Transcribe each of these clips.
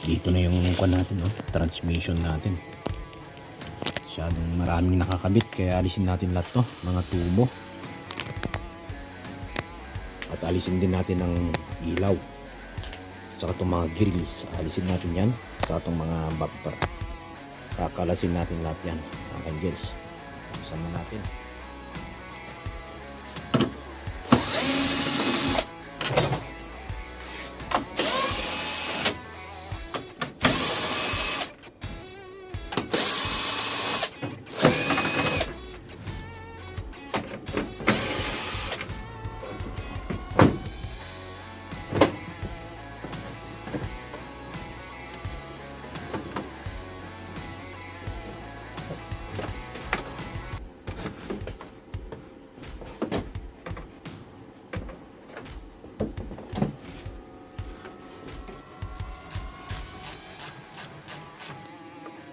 Dito na yung natin, no? Transmission natin. Masyadong maraming nakakabit, kaya alisin natin lahat to, mga tubo. At alisin din natin ang ilaw. Saka itong mga grills, alisin natin yan. Saka itong mga bumper. Kakalasin natin lahat yan, mga angels. Sama natin.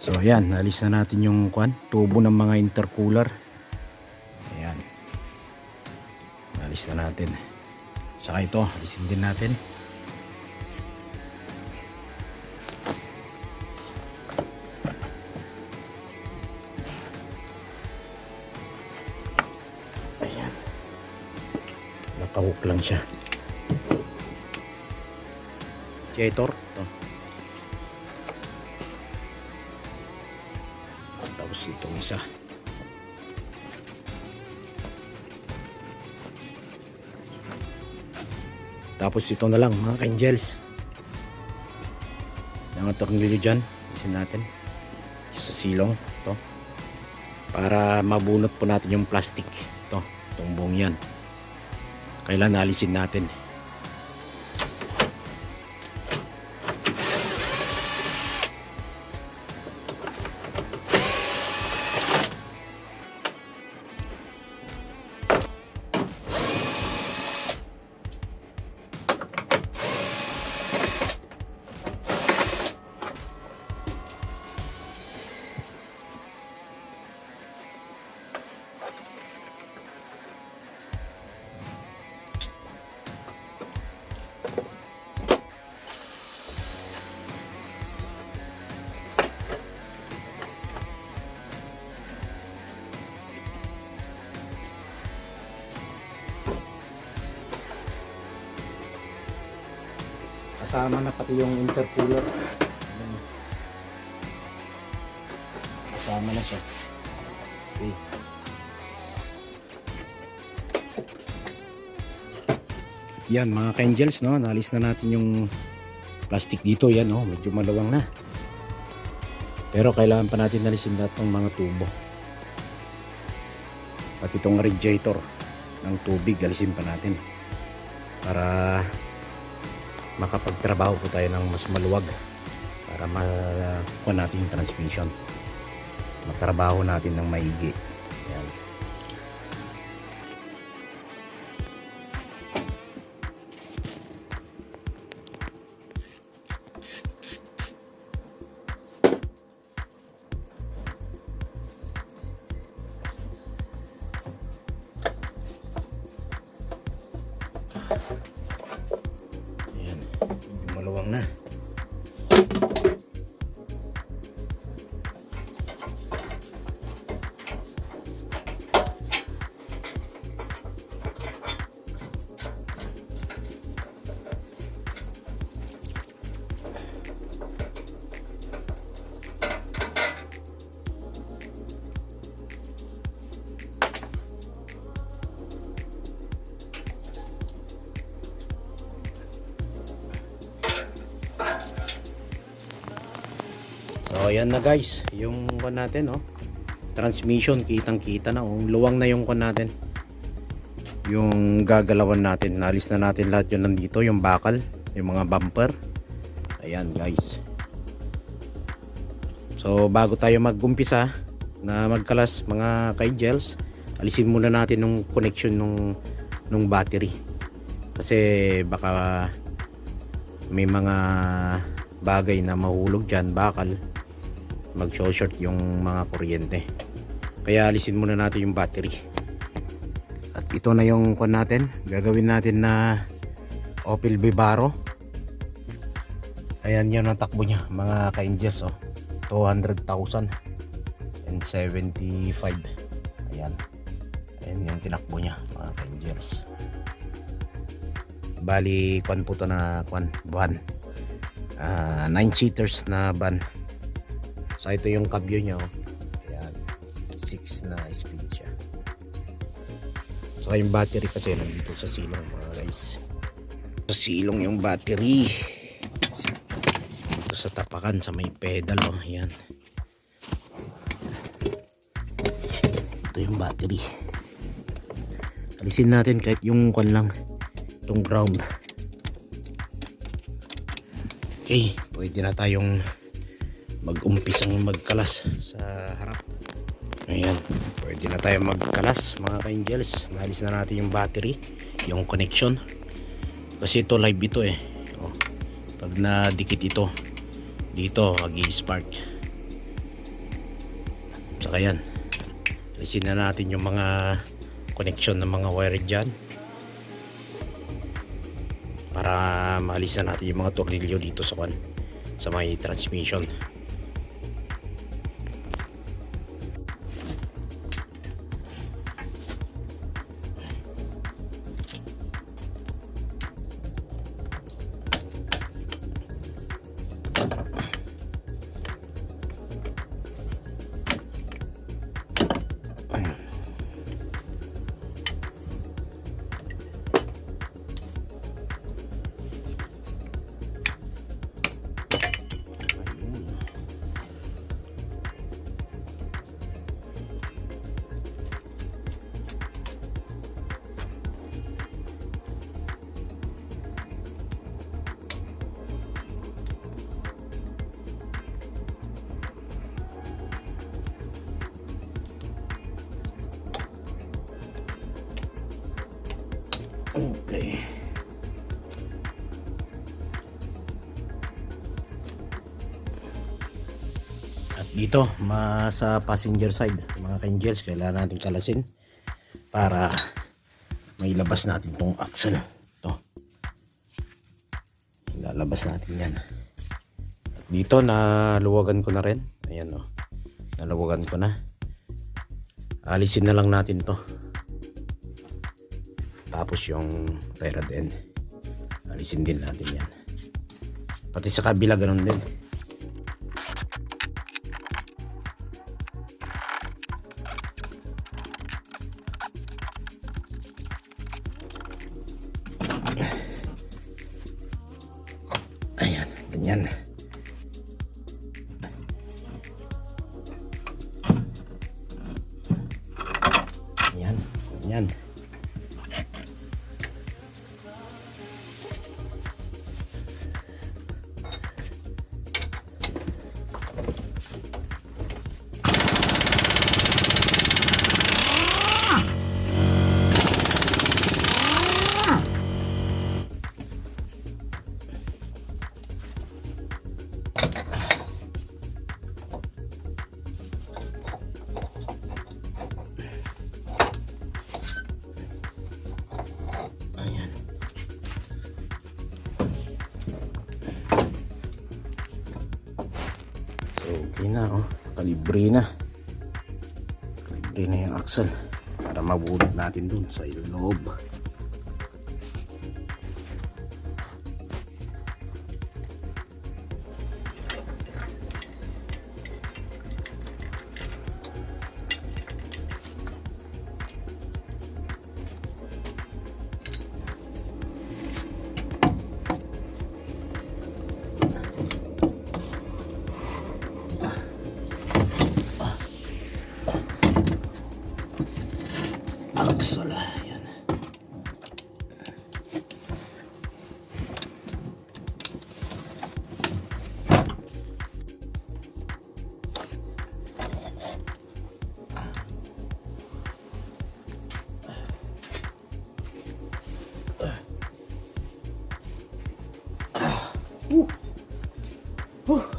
So ayan, nalis na natin yung tubo ng mga intercooler. Ayan. Nalis na natin. Saka ito, alisin din natin. Ayan. Nakahook lang siya. Radiator, ito. Tapos itong isa. Tapos ito na lang mga ka-angels. Yung tornilyo dyan, isin natin sa silong ito, para mabunot po natin yung plastic. Ito, itong buong yan kailan alisin natin. Kasama na pati yung intercooler. Kasama na siya. Okay. Yan mga ka-angels, no? Nalis na natin yung plastic dito. Yan, no? Medyo malawang na. Pero kailangan pa natin nalisin lahat ng mga tubo. Pati itong radiator ng tubig, alisin pa natin. Para makapagtrabaho po tayo ng mas maluwag, para makuha natin yung transmission, matrabaho natin ng maigi. Yan. Maluwang na. So ayan na guys, yung natin, oh, transmission, kitang kita na, oh, luwang na yung natin, yung gagalawan natin. Nalis na natin lahat yun nandito, yung bakal, yung mga bumper. Ayan guys. So bago tayo mag-umpisa na magkalas mga ka-angels, alisin muna natin yung connection nung battery, kasi baka may mga bagay na mahulog dyan, bakal, mag-short yung mga kuryente. Kaya alisin muna natin yung battery. At ito na yung natin, gagawin natin na Opel Vivaro. Ayan yun ang takbo niya mga ka-angels, oh. 200,000 and 75. Ayan. Ayan yung tinakbo niya mga ka-angels. Bali kwan po to na buwan. 9 seaters na van. So ito yung kabyo niya, oh. Ayan. 6 na speed siya. So yung battery kasi nandito sa silong mga guys. Sa silong yung battery. Dito sa tapakan sa may pedal, oh. Ayan. Ito yung battery. Alisin natin kahit yung kwan lang, itong ground. Okay, pwede na tayong mag-umpisang magkalas sa harap. Ayan, pwede na tayong magkalas mga ka-angels. Naalis na natin yung battery, yung connection. Kasi ito live ito eh. Oh, pag nadikit ito dito, mag-i-spark. Saka yan, alisin na natin yung mga connection ng mga wire dyan para maalis na natin yung mga tornilyo dito sa may transmission. Okay. At dito, sa passenger side, mga ka-angels, kailangan natin kalasin para may labas natin tong axle. Ito. Ilalabas natin yan. At dito, naluwagan ko na rin. Ayan, oh. Naluwagan ko na. Alisin na lang natin to. Tapos yung tie rod end, alisin din natin yan. Pati sa kabila ganun din. Ayan, ganyan. Ayan, ganyan. Okay na, oh. Kalibre na yung axle para mabulot natin dun sa loob. Axle, yan.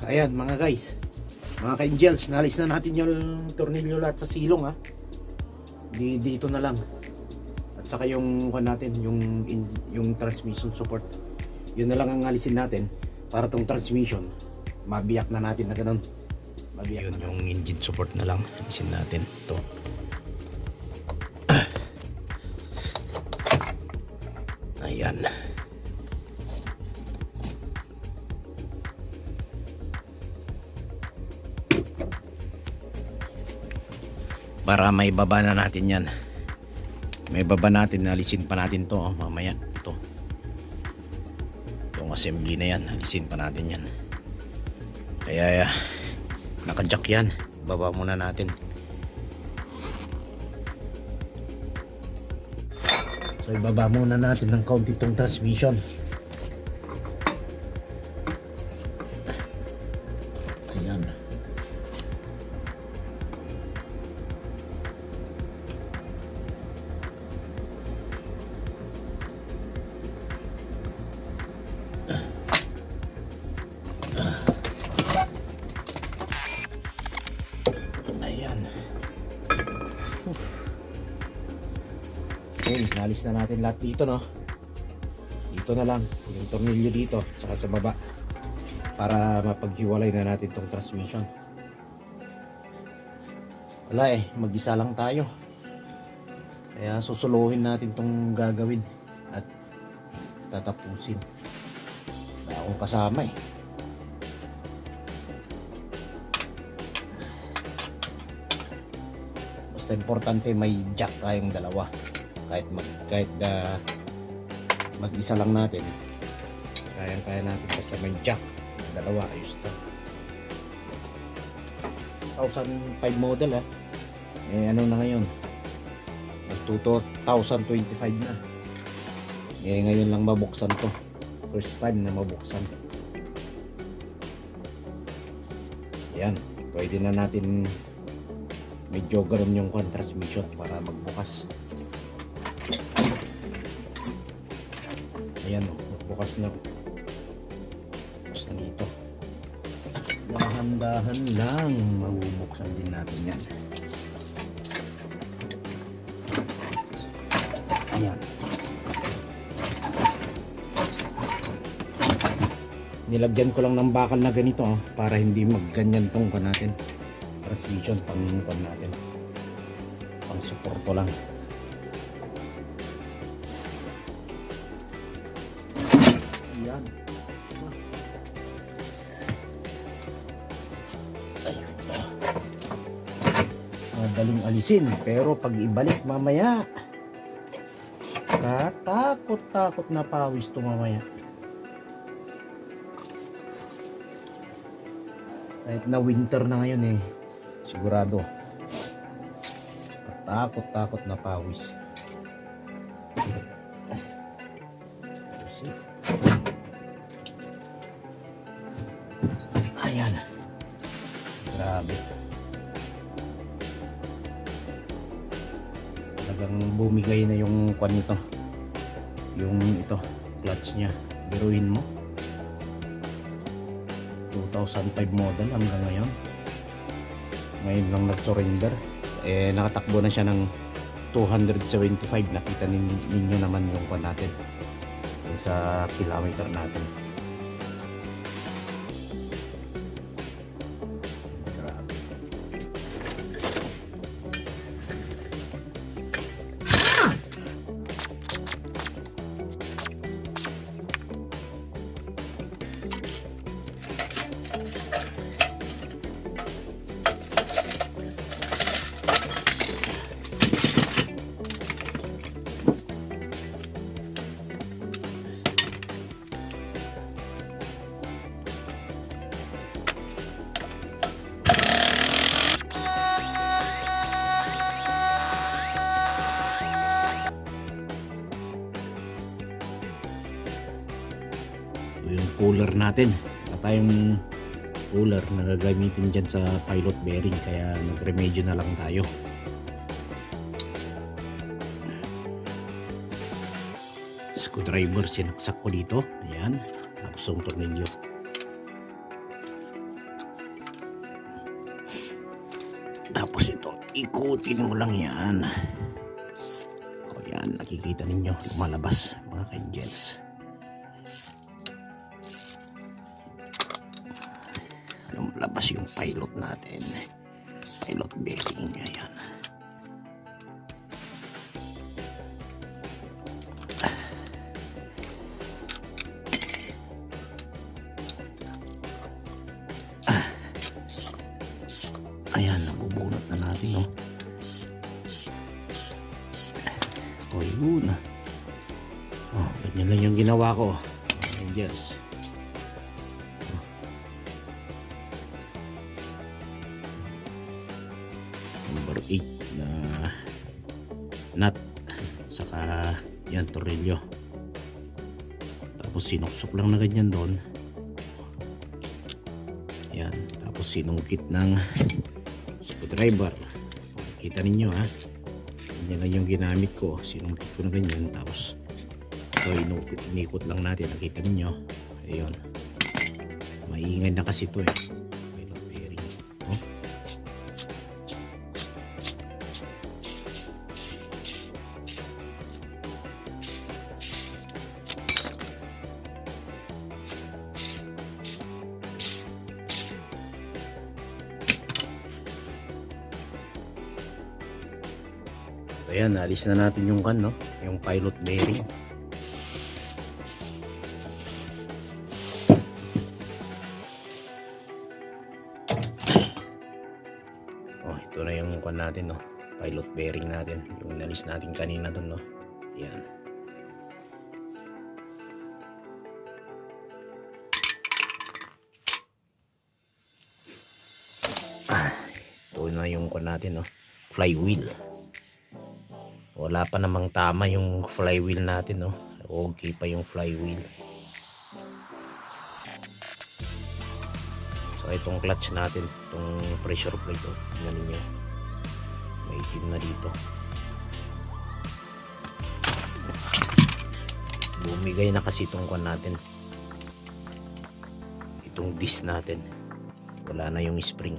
Ayan mga guys, mga ka-angels, nalis na natin yung tornilyo lahat sa silong, ha. Dito na lang. At saka yung natin, yung transmission support, yun na lang ang alisin natin. para tong transmission mabiyak na natin na ganun. Mabiyak yun, yung engine support na lang isin natin ito. Ayan. Para may baba na natin yan. May baba natin, alisin pa natin to mamaya. Ito yung assembly na yan, alisin pa natin yan. Kaya nakajack yan, baba muna natin. So ibaba muna natin ng kaunti itong transmission. Ayan. Ayan. Okay, nalis na natin lahat dito, no? Dito na lang yung tornilyo dito saka sa baba para mapaghiwalay na natin tong transmission. Wala mag-isa lang tayo, kaya susuluhin natin tong gagawin at tatapusin. Wala akong kasama basta importante may jack tayong dalawa. Kahit mag-isa lang natin, kaya natin basta may jack dalawa. Ayos to. 2005 model ano na ngayon, nagtuto 2025 na. Ngayon lang mabuksan to, first time na mabuksan. Yan, pwede na natin medyo ganun yung transmission para magbukas. Ayan, bukas na. Bukas na dito. Dahan-dahan lang. Mabubuksan din natin yan. Ayan. Nilagyan ko lang ng bakal na ganito para hindi magganyan tong natin. Transmission pang natin. Pang suporto lang. Ayan. Madaling alisin, pero pag ibalik mamaya, katakot-takot na pawis to mamaya. Kahit na winter na ngayon sigurado katakot-takot na pawis. Ayan, grabe, talagang bumigay na yung kwan nito, yung ito clutch nya. Biruin mo, 2005 model hanggang ngayon lang nag-surrender. Nakatakbo na siya ng 275. Nakita ninyo naman yung kwan natin yung sa kilometer natin. Yung cooler natin, at tayong cooler na gagamitin dyan sa pilot bearing, kaya nagremedyo na lang tayo. Screwdriver sinaksak ko dito, ayan, tapos yung tornilyo. Tapos ito, ikutin mo lang yan. O yan, nakikita ninyo lumalabas mga ka-angels. lumabas yung pilot natin, pilot bearing. Ayan. Ayan, nabubunot na natin, no? O, yun. Oh, ganyan lang yung ginawa ko, Angels. Number 8 na nut, saka yan, tornilyo. Tapos sinuksok lang na ganyan doon. Yan, tapos sinungkit ng screwdriver. Kita ninyo, ha, yan lang yung ginamit ko. Sinungkit ko na ganyan, tapos ito inikot lang natin. Nakita ninyo, ayun, maingay na kasi ito, pilot bearing. Oh. Ayan, alis na natin yung kan, no? Yung pilot bearing. Oh, ito na yung kan natin, no? Pilot bearing natin. Yung inalis natin kanina dun, no? Ayan. Ito na yung kan natin, no? Flywheel. Wala pa namang tama yung flywheel natin, no? Okay pa yung flywheel. So itong clutch natin, itong pressure plate, tingnan niyo, may itim na dito. Bumigay na kasi itong kan natin, itong disc natin. Wala na yung spring.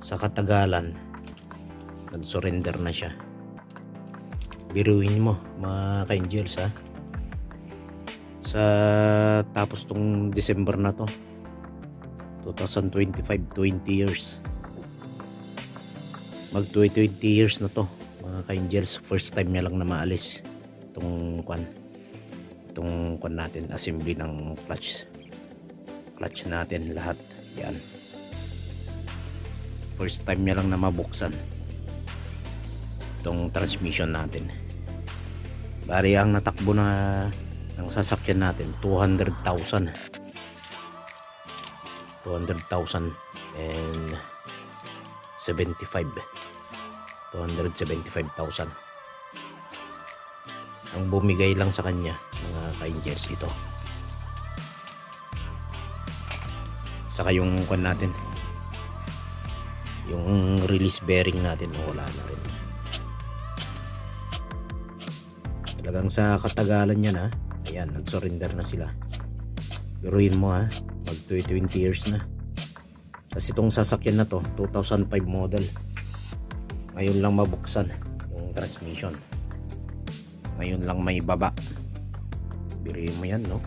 Sa katagalan, nag-surrender na siya. Biruin mo, mga ka-Angels, ha? Sa tapos tong December na to, 2025, 20 years. Mag 20 years na to, mga ka-Angels. First time niya lang na maalis itong kwan natin, assembly ng clutch natin, lahat yan. First time niya lang na mabuksan itong transmission natin. Bari ang natakbo na ng sasakyan natin 200,000 and 275,000 ang bumigay lang sa kanya, mga ka-Angels, ito. Saka yung kwan natin, yung release bearing natin, wala na rin. Talagang sa katagalan yan, ha. Ayan, nag-surrender na sila. Biruin mo, ha, mag 20 years na. Kasi itong sasakyan na to 2005 model, ngayon lang mabuksan yung transmission, ngayon lang may baba. Biruin mo yan, no?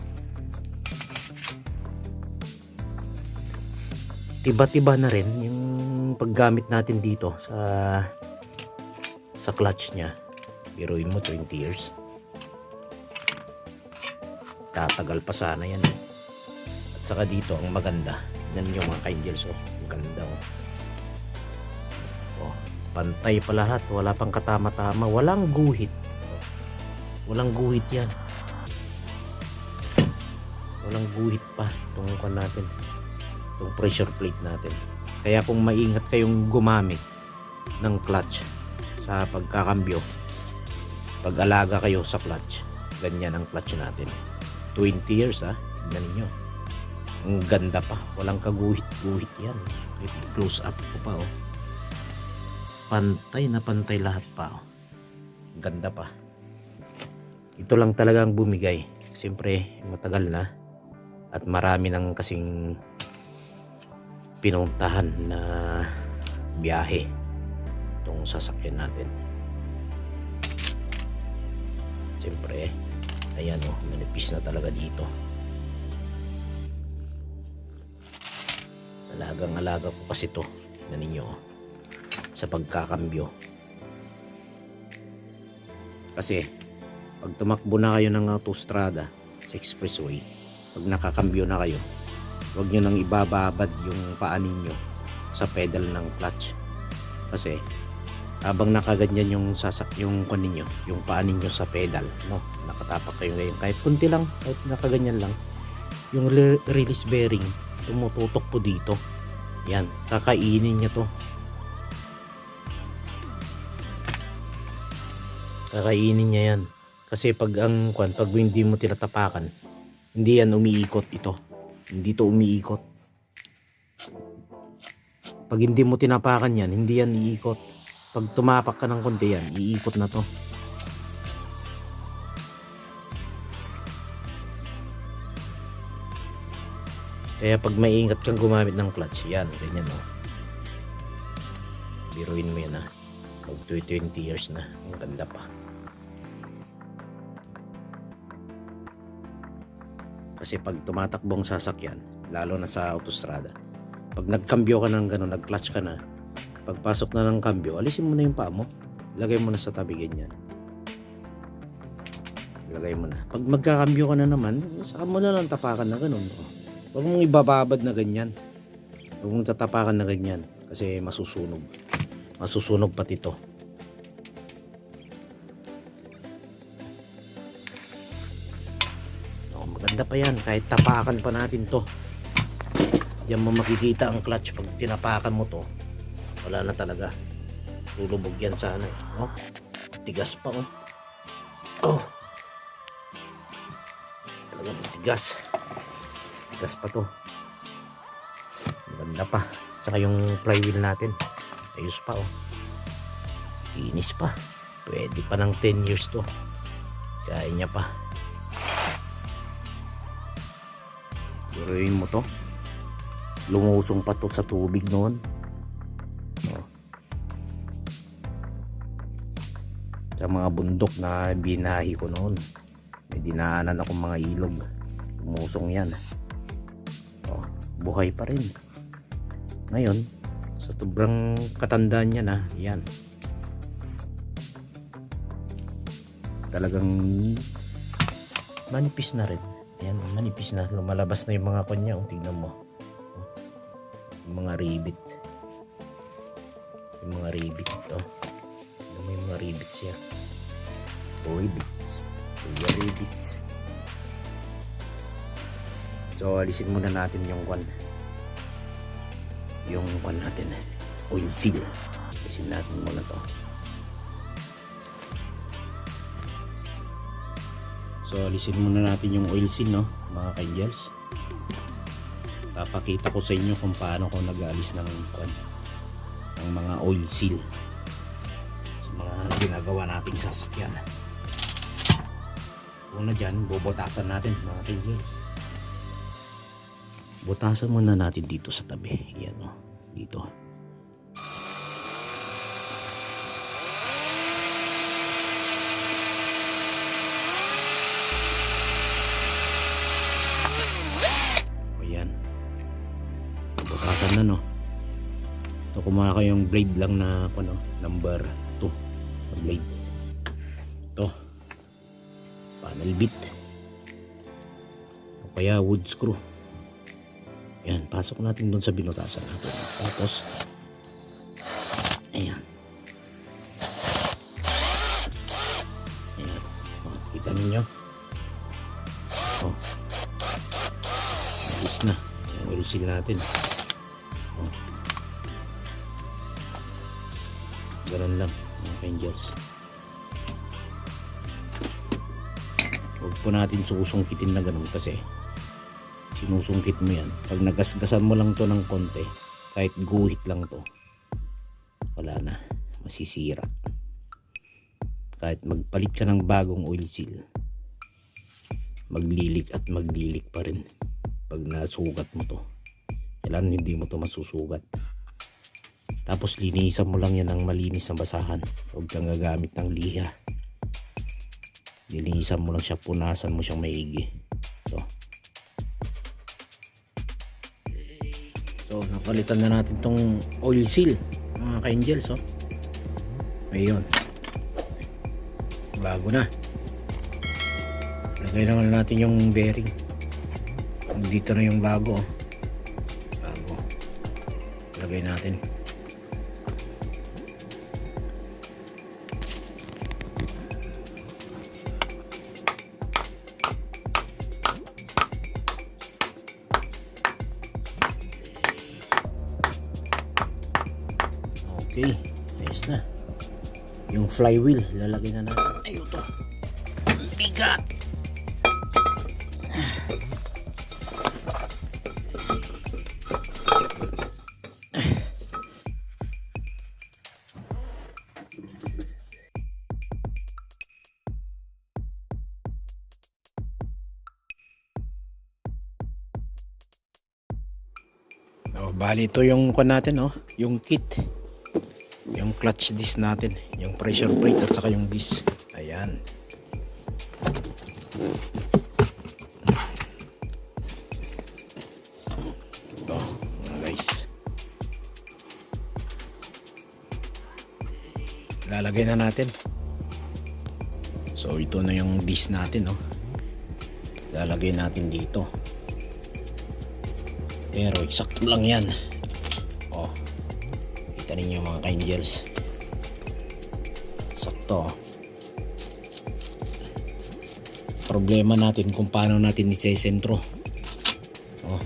Tiba-tiba na rin yung paggamit natin dito sa clutch nya. Biruin mo 20 years. Tatagal pa sana yan, eh. At saka dito ang maganda, tignan nyo, mga ka-Angels, oh, ang ganda, oh. Oh, pantay pa lahat, wala pang katama-tama, walang guhit, oh. Walang guhit yan, walang guhit pa itong kwan natin, itong pressure plate natin. Kaya kung maingat kayong gumamit ng clutch sa pagkakambyo, pag-alaga kayo sa clutch, ganyan ang clutch natin. 20 years, ha, tignan ninyo, ang ganda pa, walang kaguhit-guhit yan. Close up ko pa, oh, pantay na pantay lahat pa, oh. Ganda pa. Ito lang talaga ang bumigay. Siyempre matagal na at marami nang kasing pinuntahan na biyahe itong sasakyan natin. Siyempre, ayan, oh, manipis na talaga dito. alagang-alaga ko kasi to na ninyo sa pagkakambyo. Kasi pag tumakbo na kayo ng autostrada sa expressway, pag nakakambyo na kayo, huwag nyo nang ibababad yung paa ninyo sa pedal ng clutch. Kasi habang nakaganyan yung yung kon ninyo, yung paa ninyo sa pedal, no, nakatapak kayo ngayon, kahit kunti lang, kahit nakaganyan lang, yung release bearing tumututok po dito. Yan, kakainin niya to. Kakainin niya yan. Kasi pag hindi mo tinatapakan, hindi yan umiikot ito. Hindi to umiikot. Pag hindi mo tinapakan yan, hindi yan iikot. Pag tumapak ka ng konti yan, iikot na to. Kaya pag maingat kang gumamit ng clutch, yan, ganyan o. Biruin mo yan ha. Pag 20 years na, ang ganda pa. Kasi pag tumatakbong sasakyan, lalo na sa autostrada, pag nagkambyo ka ng gano'n, nag-clutch ka na, pagpasok na ng kambyo, alisin mo na yung paa mo, lagay mo na sa tabi ganyan. Lagay mo na. Pag magkakambyo ka na naman, saka mo na lang tapakan na gano'n. Huwag mong ibababad na ganyan. Huwag mong tatapakan na ganyan kasi masusunog. Masusunog pati to. Maganda pa yan kahit tapakan pa natin to. Diyan mo makikita ang clutch pag tinapakan mo to. Wala na talaga. Lulubog yan sana eh. Oh, tigas pa oh. Oh. Talagang tigas. Tigas pa to. Maganda pa. Saka yung flywheel natin. Ayos pa oh. Inis pa. Pwede pa ng 10 years to. Kaya niya pa. Guruin mo to. Lumusong pa to sa tubig noon. Oh. Sa mga bundok na binahi ko noon, may dinaanan ako mga ilog. Lumusong yan. Oh, buhay pa rin. Ngayon, sa sobrang katandaan niya na, yan. Talagang manipis na rin. Ayan, manipis na. Lumalabas na yung mga kanya. Tingnan mo. Yung mga rivet. Yung mga rivet ito. May mga rivets siya. Rivets. Yung rivets. So, alisin muna natin yung kwan. Yung kwan natin. Oil seal. Alisin natin muna to. So, alisin muna natin yung oil seal, no, mga ka-angels. Papakita ko sa inyo kung paano ko nag-aalis ng mga oil seal sa mga ginagawa nating sasakyan. Una dyan, bubutasan natin, mga ka-angels. Butasan muna natin dito sa tabi. Yan, no, dito. Butasan na, no. So kumuha kayong blade lang na number 2 na blade. Ito panel bit o kaya wood screw. Yan, pasok natin dun sa binutasan natin. Tapos ayan, ayan. O, kita ninyo. O, alis na yung oil seal natin. Ganun lang mga ka-angels. Huwag po natin susungkitin na ganun kasi sinusungkit mo yan. Pag nagasgasan mo lang to ng konti, kahit guhit lang to, wala na, masisira. Kahit magpalit ka ng bagong oil seal, maglilik at maglilik pa rin pag nasugat mo to. Kailangan hindi mo to masusugat. Tapos linisan mo lang yan ng malinis na basahan. Huwag kang gagamit ng liha. Linisan mo lang siya, punasan mo siyang maigi. So So napalitan na natin tong oil seal mga ka-angels. Oh. Ayun, bago na. Lagay naman natin yung bearing. Dito na yung bago. Oh. Bago. Lagay natin. Okay, ayos na. Yung flywheel, lalagay na natin. Ayun to. Bigat. Oh, bali ito yung kon natin, oh, yung kit. Yung clutch disc natin, yung pressure plate at saka yung disc. Ayan. Ito, guys. Lalagay na natin. So ito na yung disc natin, no. Lalagay natin dito. Pero eksakto lang yan. Oh. Kita ninyo mga ka-angels, sakto. Problema natin kung paano natin isesentro. Oh.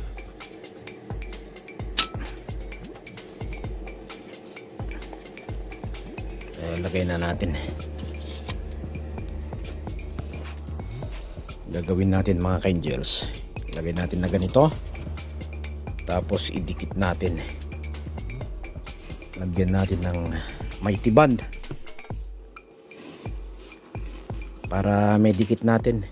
Lagay na natin. Gagawin natin mga ka-angels, lagay natin na ganito, tapos idikit natin. Lagyan natin ng mighty band para may dikit natin.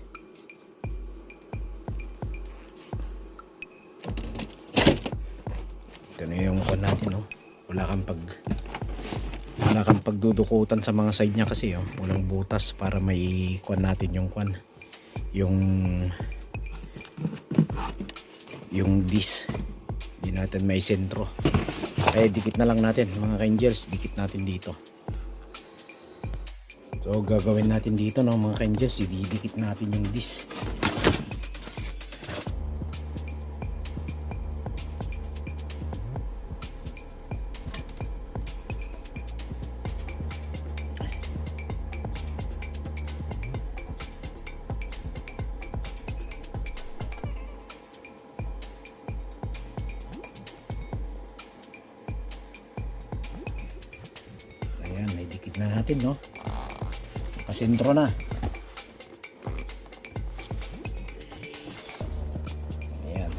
Ito na yung kwan natin, oh. Wala kang pagdudukutan sa mga side niya kasi, oh. Walang butas para may kwan natin yung kwan. Yung disc. Hindi natin may sentro. Kaya dikit na lang natin mga ka-angels, dikit natin dito. So gagawin natin dito, no, mga ka-angels, didikit natin yung disc. Ayan, may dikit na natin, no? Kasentro na. Ayan.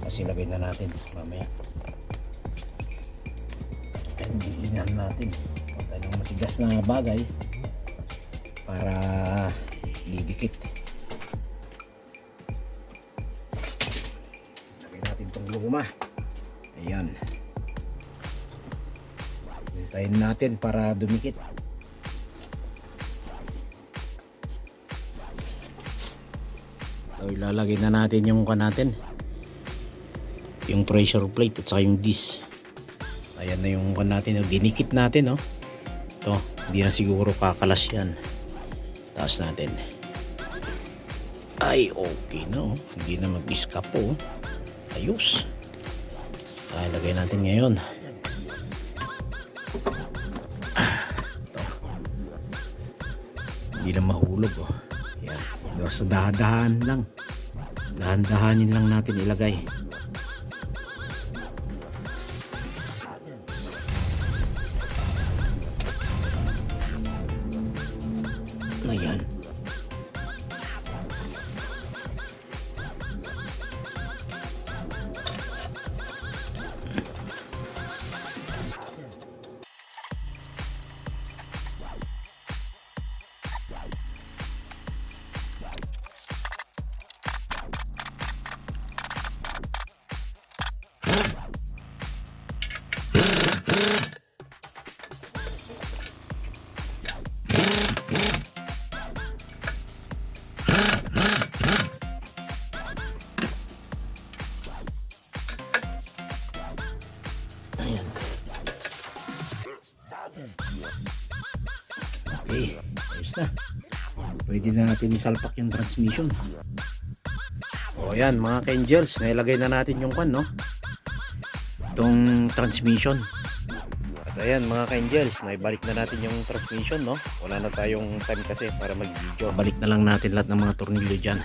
Kasi lagay na natin mamaya. Hindiinan natin. Patay ng matigas na bagay para didikit. Lagay natin itong luma. Ayan. Hintayin natin para dumikit. So ilalagay na natin yung natin, yung pressure plate at saka yung disc. Ayan na yung natin, dinikit natin, no. Ito, hindi na siguro kakalas yan. Taas natin. Ay, okay na, oh. Hindi na mag-escape, oh. Ayos. Ay, lagay natin ngayon. Hindi na mahulog, oh. Yan. Basta dahan-dahan lang. Dahan-dahanin lang natin ilagay. Ayan. Okay, ayos na. Pwede na natin isalpak yung transmission. O yan mga ka-angels, nailagay na natin yung no? Itong transmission. At ayan mga ka-angels, naibalik na natin yung transmission, no? Wala na tayong time kasi para mag-video. Balik na lang natin lahat ng mga tornilyo dyan.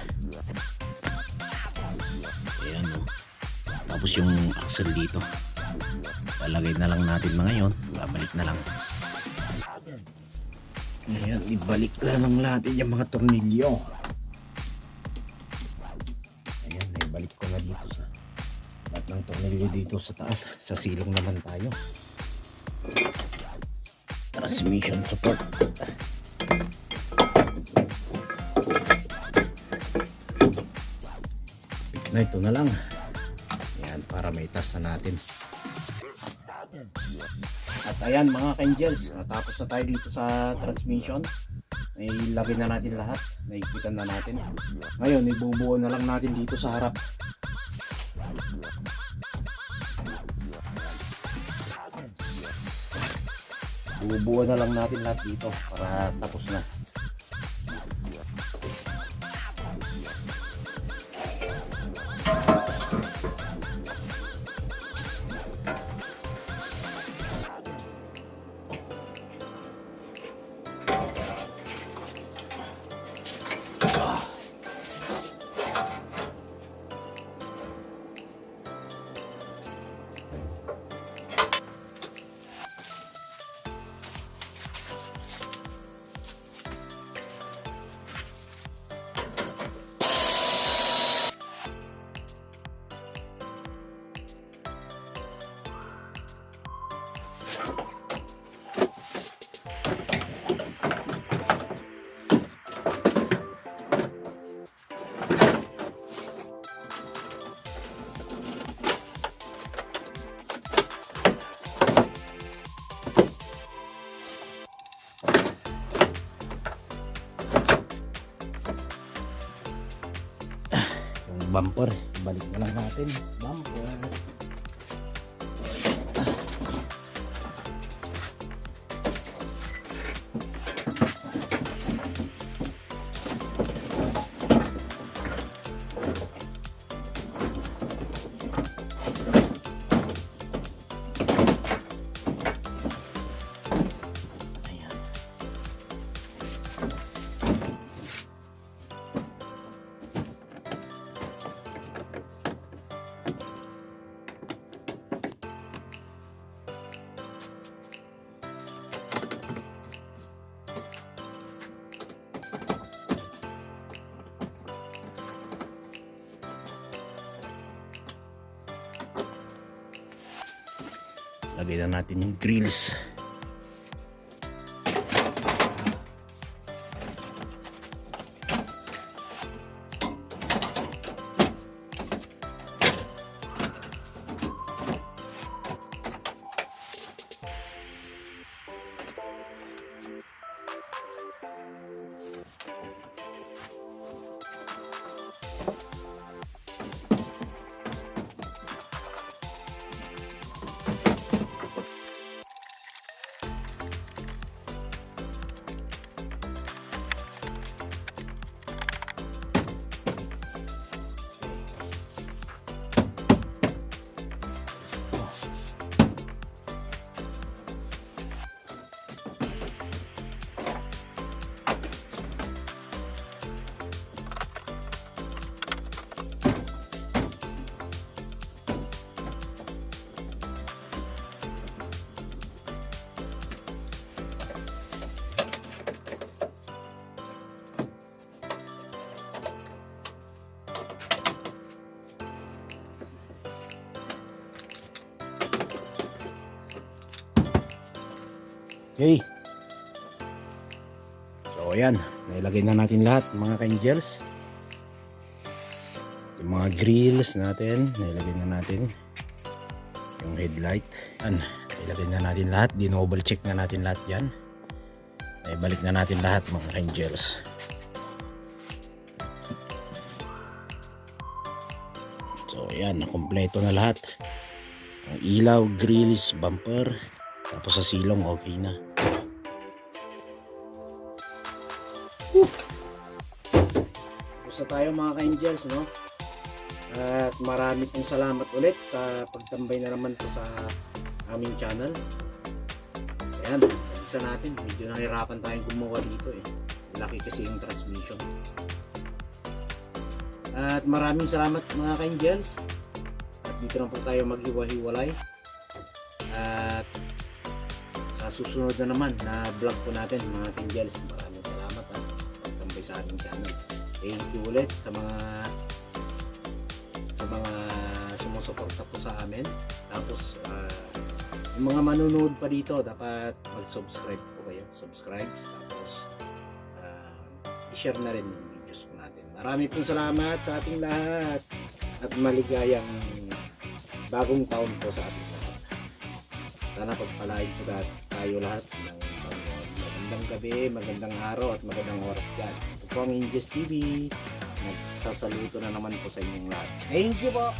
Ayan, no? Tapos yung axle dito. Lalagay na lang natin mga yon. Babalik na lang. Ayan, ibalik lang natin yung mga tornilyo. Ayan, ibalik ko na dito sa lahat ng tornilyo dito sa taas. Sa silong naman tayo. Transmission support. Na ito na lang. Ayan, para may tas na natin. At ayan mga ka-angels, natapos na tayo dito sa transmission. Nailagay na natin lahat, naikitan na natin. Ngayon ibubuo na lang natin dito sa harap. Bubuo na lang natin lahat dito para tapos na. Bumper, balik na lang natin bumper. Lagay na natin yung grills. Okay. So ayan, nailagay na natin lahat mga ka-angels. Yung mga grills natin, nailagay na natin. Yung headlight, ayan, nailagay na natin lahat. Dinoble check na natin lahat yan. Naibalik na natin lahat mga ka-angels. So ayan, nakompleto na lahat. Ang ilaw, grills, bumper, tapos sa silong okay na. Tapos na tayo mga ka-angels, no? At marami pong salamat ulit sa pagtambay na naman po sa aming channel. Ayan, isa natin. Medyo nahirapan tayong gumawa dito eh. Laki kasi yung transmission. At maraming salamat mga ka-angels. At dito na po tayo maghiwa-hiwalay. At sa susunod na naman na vlog po natin mga ka-angels. Maraming salamat at pagtambay sa aming channel. Thank you ulit sa mga sumusuporta po sa amin. Tapos yung mga manunood pa dito dapat mag-subscribe po kayo. Subscribe. Tapos i-share na rin yung videos po natin. Marami pong salamat sa ating lahat at maligayang bagong taon po sa ating lahat. Sana pagpalain po tayo lahat ng magandang gabi, magandang araw at magandang oras dyan. Ito po ang Angels TV. Nagsasaluto na naman po sa inyong lahat. Thank you po!